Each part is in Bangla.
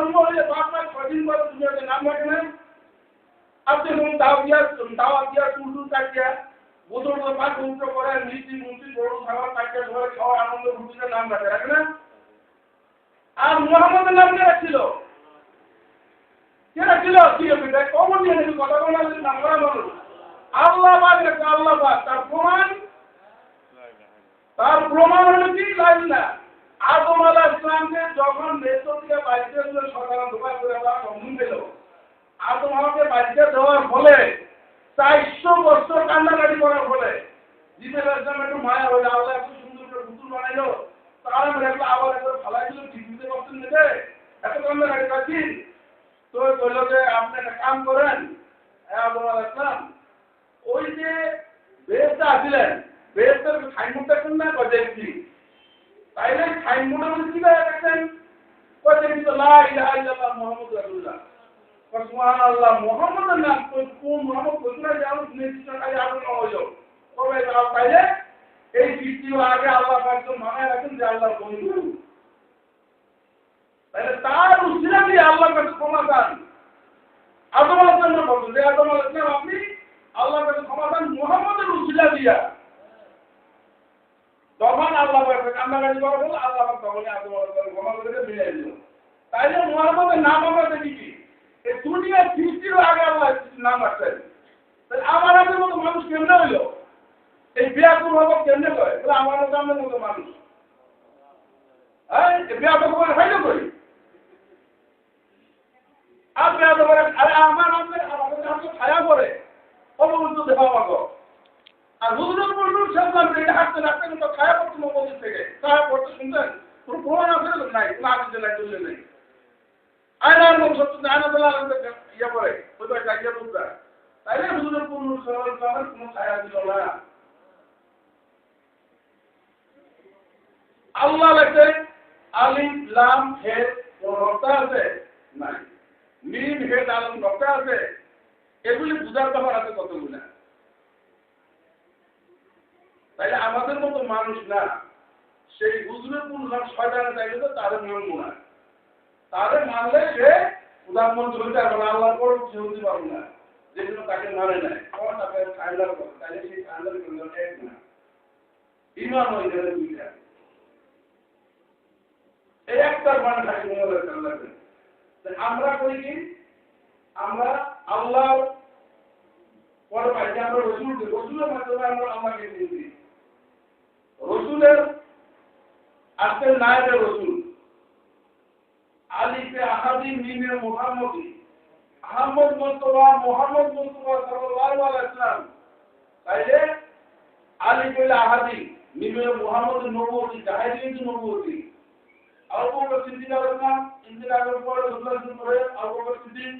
জন্ম হয়ে 5-6 দিন পরে দুনিয়াতে নাম রাখে না। আপনি যখন দাওয়া দিয়া টুলটুল কাটিয়া বোতল পাক উল্টো করে মিষ্টি মুষ্টি বড় খাবার কাটিয়া ধরে খাওয়া আনন্দ ফুটিতে নাম রাখে না। আর মুহাম্মদের নাম কে রাখছিল? কে রাখছিল? কি হবে কমন নিয়ে নেবে কথা বলা নাম করা মানুষ আল্লাহ পাক রেখে আল্লাহ পাক তার প্রমাণ হলো কি লাইন না। আদম আলাইহিস সালামকে যখন মেসর থেকে বাইরে এসে সকালে দোকান করে আবার সম্মান পেল, আদম আমাকে বাইরে দেওয়ার ফলে 400 বছর কান্নাকাটি করার ফলে জিবরাইল আলাইহিস সালাম একটু মায়া হয়ে আল্লাহ এত সুন্দর করে পুতুল বানাইলো, তার মানে আবার একবার ফালাই দিল, ঠিক দিতে পারছেন নেবে এত কান্নাকাটি করছি। তো বলল যে আপনি একটা কাম করেন, আদম আলাইহিস সালাম ওই যে বেহেশতে আসিলেন বেহেশতের সাইনবোর্ডটা কোন না কয় দেখছি, তাইলে সাইনবোর্ডের মধ্যে কি দেখেন কয় দেখছি তো লা ইলাহা ইল্লাল্লাহ মুহাম্মাদুর রাসূলুল্লাহ। সুবহানাল্লাহ মুহাম্মাদের নাম কোন মুহাম্মদ কোথায় যাও নিশ্চিত কাজে আগুন হলো তবে তাইলে এই বৃষ্টিও আগে আল্লাহ পাক মানায় রাখেন যে আল্লাহর বন্ধু, তাহলে তার উসিলা দিয়ে আল্লাহর কাছে ক্ষমা চান। আদম আলাইহিস সালাম বলেন যে আদম আলাইহিস সালাম আপনি আল্লাহর কাছে ক্ষমা চান মুহাম্মদের উসিলা দিয়া। তখন আল্লাহ পাক কান্নাকাটি করা হলো, আল্লাহ পাক তখন আদম আলাইহিস সালাম ক্ষমা করে মিলাই দিল। তাইলে মুহাম্মদের নাম আমরা দেখি কি এই দুনিয়া সৃষ্টির আগে আল্লাহ নাম রাখছেন। তাহলে আমার আমাদের মতো মানুষ কেমনে হইল? এই বিয়াকুল হবো কেমনে করে? তাহলে আমার আমাদের মতো মানুষ হ্যাঁ বিয়াকুল করে হইল করি আর বিয়াকুল করে আরে আমার আমাদের ছায়া করে অবগুলো দেওয়া আমাকে আর হুজুরের বলুন সামলাম এটা হাঁটতে হাঁটতে তো ছায়া করতে মসজিদ থেকে ছায়া করতে শুনতেন কোনো প্রমাণ আছে নাই কোনো আদিতে নাই তুলে নেই আয়নার মতো সত্য আয়নাবেলা ইয়ে করে ওইটা জায়গা বুঝতে তাইলে হুজুরের পূর্ণ সরল করার কোনো ছায়া দিল না। আল্লাহ লেখে আলিফ লাম হে কোন রক্ত আছে নাই, মিম হে আলম রক্ত আছে, এগুলি বুঝার ব্যাপার আছে কতগুলো। তাইলে আমাদের মতো মানুষ না, সেই হুজুরের পূর্ণ নাম শয়তানের চাইলে তো তাদের মানবো না, তাদের মানলে সে প্রধানমন্ত্রী হইতে পারবে না, আল্লাহর পর সে হতে পারবে না, যেগুলো তাকে মানে নেয় তখন তাকে ফাইনাল করে, তাইলে সেই ফাইনাল করলে এক না ইমান হয়ে যাবে দুইটা এই একটার মানে থাকে মনে রাখবেন। আমরা করি কি আমরা আল্লাহর পরে পাই আমরা রসুলের মাধ্যমে আমরা আল্লাহকে চিনি। রসুলের আসলে নায়েবে রসুল আলিফে আহাদি মিমে মুহাম্মদি আহমদ মুস্তাফা মুহাম্মদ মুস্তাফা সাল্লাল্লাহু আলাইহি ওয়াসাল্লাম, তাইলে আলিফে আহাদি মিমে মুহাম্মদ নবুয়তি জাহিলিয়ত নবুয়তি আবু বকর সিদ্দিক আলাইহিস সালাম ইন্তেকালের পরে রাসূলুল্লাহ পরে আবু বকর সিদ্দিক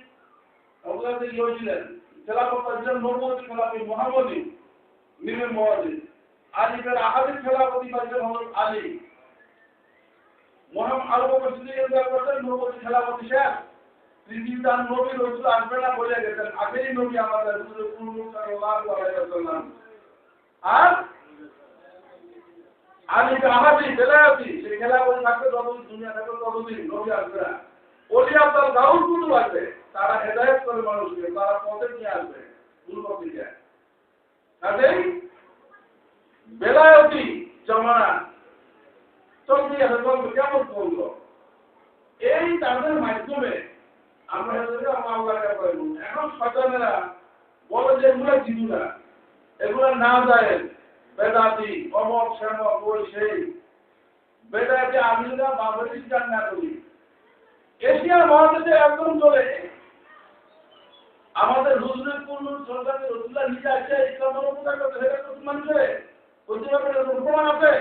আল্লাহ তে ইয়েছিলেন খেলাফত পাইলেন নবুয়তি খেলাফি মুহাম্মদি মিমে মুহাম্মদি আলিফে আহাদি খেলাফতি পাইলেন হযরত আলী মোহাম্মদ আবু বকর সিদ্দিক ইন্তেকাল করেন নবুয়তি খেলাফতি শেষ পৃথিবীতে নবী রাসূল আসবে না বলে গেছেন, আগেই নবী আমাদের রাসূল সাল্লাল্লাহু আলাইহি ওয়াসাল্লাম। আর আলিফে আহাদি বেলায়াতি সেই খেলাফতি থাকবে যতদিন দুনিয়া থাকবে ততদিন নবী আসবে না। ওলি আব্দুল গাউস কুতুব আছে তারা হেদায়েত করে মানুষকে, তারা পথে নিয়ে আসবে দুর্গম দিকে। কাজেই বেলায়াতি জামানা চলতে আছে, চলবে কেমন চললো এই তাদের মাধ্যমে আমরা আল্লাহকে পাইব। এখন শয়তানেরা বলে যে এগুলো জিদু না, এগুলো না যায় বেদাতি অমক শ্যামক ওই সেই বেদাতি আমিরা বাবরি স্বীকার না করি। এশিয়ার মহাদেশে একদম চলে আমাদের হুজুরের পূর্ণ সরকারের রসুল্লাহ নিজে আছে ইসলামের উপকার করতে সেটা তো মানুষে প্রমাণ আছে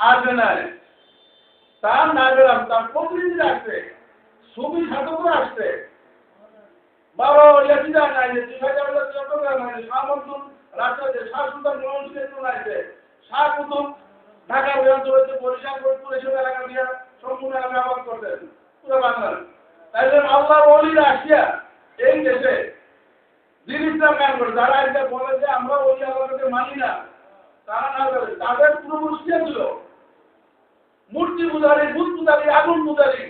আসবে না, তার না বেরাম তার প্রতিনিধি আসছে ছবি সাধকরা আসছে বাবা ইয়াসিদা নাই সামন্ত রাজশাহী শাহ সুলতান মনোনয়ন আছে শাহ কুতুব ঢাকা অঞ্চলে বরিশাল ফরিদপুর এসব এলাকা দিয়ে সম্পূর্ণ ব্যবহার করতেন পুরো বাংলার। তাইলে আল্লাহর ওলিরা আসিয়া এই দেশে দিন ইসলাম কায়েম করে, যারা এটা বলে যে আমরা ওলি আল্লাহকে মানি না, তারা না করে তাদের পূর্বপুরুষ ছিল মূর্তি পূজারী, ভূত পূজারী, আগুন পূজারী,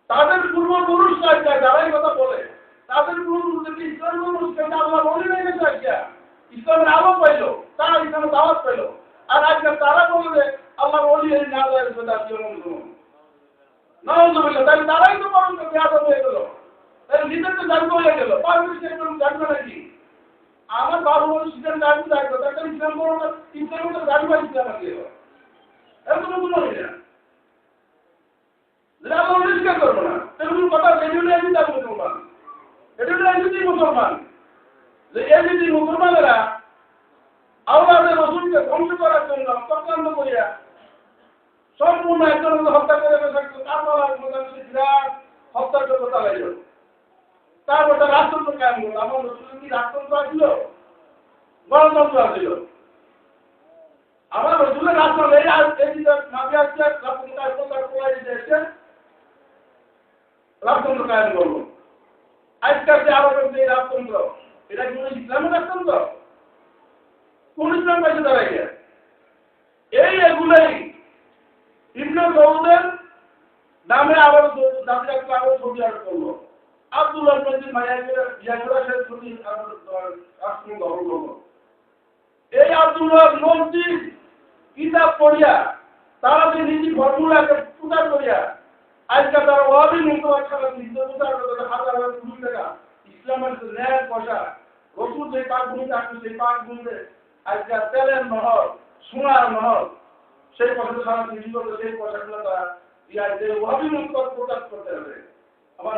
তাদের পূর্বপুরুষরা যারা এই কথা বলে তাদের পূর্বপুরুষদেরকে ইসলামের মানুষকে আল্লাহ বলে নিয়ে গেছে আজকে ইসলামের আলো পাইলো তারা ইসলামের দাওয়াত পাইলো আর আজকে তারা বলবে আল্লাহ বলি এই না যায় নজরুল্লাহ তাহলে তারাই তো বরং বেয়াদব হয়ে গেল তাহলে নিজের তো জানতে হয়ে গেল পারমিট জানবে নাকি আমার বাবু বলে শিখেন জানতে থাকবে তাকে ইসলাম করো না ইসলামের তো জানবে ইসলাম আছে এত নতুন হয়ে না আমরা স্বীকার করবো না তেমন কথা রেডিওলে এসে যাবো মুসলমান রেডিওলে এসেছি মুসলমান যে এসেছি মুসলমানেরা আল্লাহর রসুলকে ধ্বংস করার জন্য চক্রান্ত করিয়া সম্পূর্ণ একজনকে হত্যা করে বিরাট হত্যাযজ্ঞ চালাইল তারপর তার রাষ্ট্রযন্ত্র কায়েম করলো আমার রসুলের কি রাষ্ট্রযন্ত্র আসছিল গণতন্ত্র আসছিল আমার রসুলের রাষ্ট্র এই নামে আসছে রাজতন্ত্র কায়েম করবো আজকাল যে আরবের যে রাজতন্ত্র এটা কি ইসলামের রাজতন্ত্র কোন ইসলাম পাইছে দাঁড়াই এগুলোই ইবনে সৌদের নামে আবার জাতি রাখতে আবার ছবি আরোপ করলো আব্দুল্লাহ নদীর মায়াকে বিয়া করা সে ছবি রাষ্ট্র দখল করলো এই আব্দুল্লাহ মসজিদ কিতাব পড়িয়া তারা যে নীতি ফর্মুলাকে পূজা করিয়া আজকে তারা ওয়াবি মুক্তবাদ ছাড়া হিন্দু পূজা করতে হাজার হাজার কোটি টাকা ইসলামের ন্যায় পয়সা রসুল যে পাক ভূমিতে আসছে সেই পাক ভূমিতে আজকে তেলের নহর সোনার নহর সেই পয়সা সারা পৃথিবী করবে সেই পয়সাগুলো তারা ওয়াবি মুক্তবাদ প্রকাশ করতে হবে আমার